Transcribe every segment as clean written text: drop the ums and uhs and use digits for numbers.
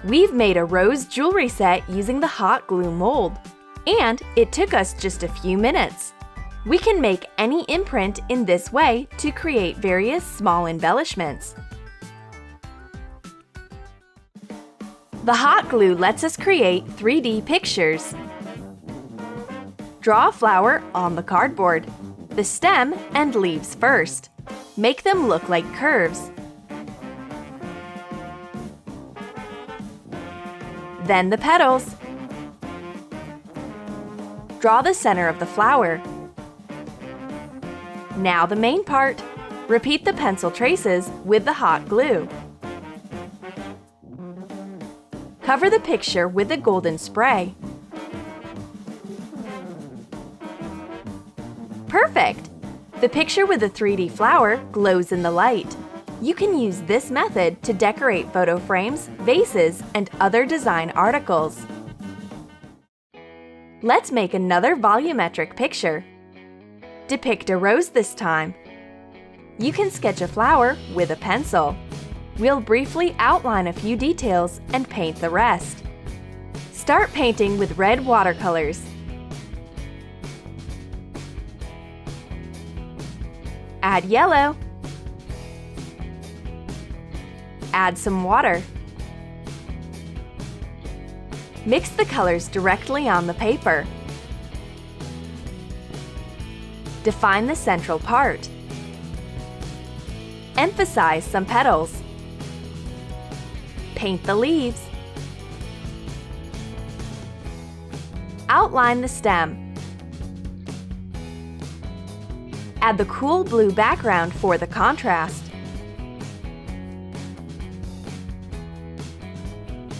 We've made a rose jewelry set using the hot glue mold, and it took us just a few minutes. We can make any imprint in this way to create various small embellishments. The hot glue lets us create 3D pictures. Draw a flower on the cardboard, the stem and leaves first. Make them look like curves. Then the petals. Draw the center of the flower. Now the main part. Repeat the pencil traces with the hot glue. Cover the picture with the golden spray. Perfect! The picture with the 3D flower glows in the light. You can use this method to decorate photo frames, vases, and other design articles. Let's make another volumetric picture. Depict a rose this time. You can sketch a flower with a pencil. We'll briefly outline a few details and paint the rest. Start painting with red watercolors. Add yellow. Add some water. Mix the colors directly on the paper. Define the central part. Emphasize some petals. Paint the leaves. Outline the stem. Add the cool blue background for the contrast.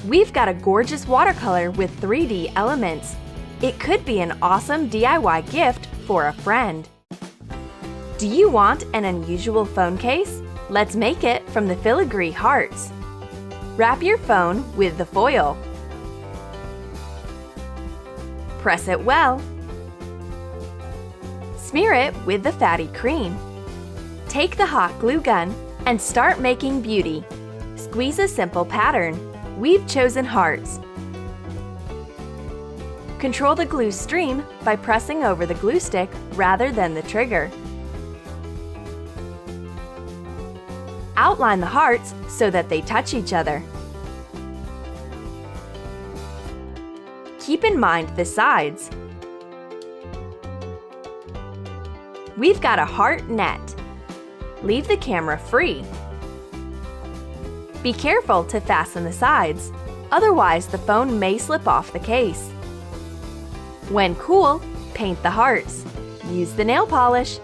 We've got a gorgeous watercolor with 3D elements. It could be an awesome DIY gift for a friend. Do you want an unusual phone case? Let's make it from the filigree hearts. Wrap your phone with the foil. Press it well. Smear it with the fatty cream. Take the hot glue gun and start making beauty. Squeeze a simple pattern. We've chosen hearts. Control the glue stream by pressing over the glue stick rather than the trigger. Outline the hearts so that they touch each other. Keep in mind the sides. We've got a heart net. Leave the camera free. Be careful to fasten the sides, otherwise the phone may slip off the case. When cool, paint the hearts. Use the nail polish.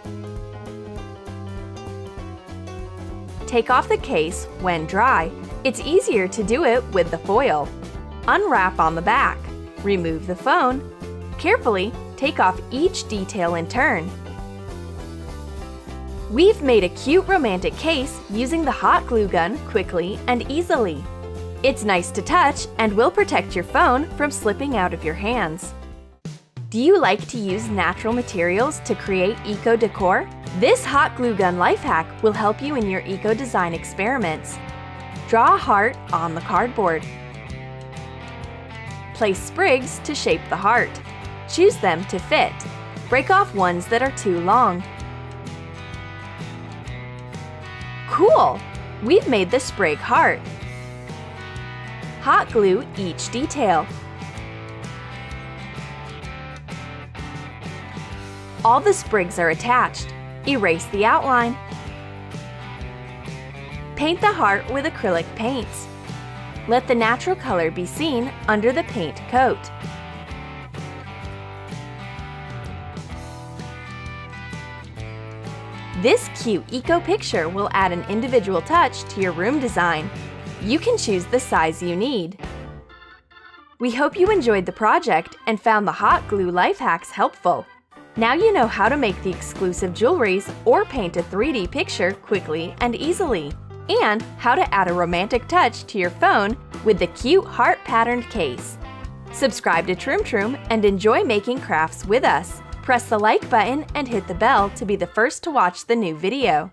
Take off the case when dry. It's easier to do it with the foil. Unwrap on the back. Remove the phone. Carefully take off each detail in turn. We've made a cute romantic case using the hot glue gun quickly and easily. It's nice to touch and will protect your phone from slipping out of your hands. Do you like to use natural materials to create eco decor? This hot glue gun life hack will help you in your eco design experiments. Draw a heart on the cardboard. Place sprigs to shape the heart. Choose them to fit. Break off ones that are too long. Cool! We've made the sprig heart. Hot glue each detail. All the sprigs are attached. Erase the outline. Paint the heart with acrylic paints. Let the natural color be seen under the paint coat. This cute eco picture will add an individual touch to your room design. You can choose the size you need. We hope you enjoyed the project and found the hot glue life hacks helpful. Now you know how to make the exclusive jewelries or paint a 3D picture quickly and easily, and how to add a romantic touch to your phone with the cute heart-patterned case. Subscribe to Troom Troom and enjoy making crafts with us. Press the like button and hit the bell to be the first to watch the new video.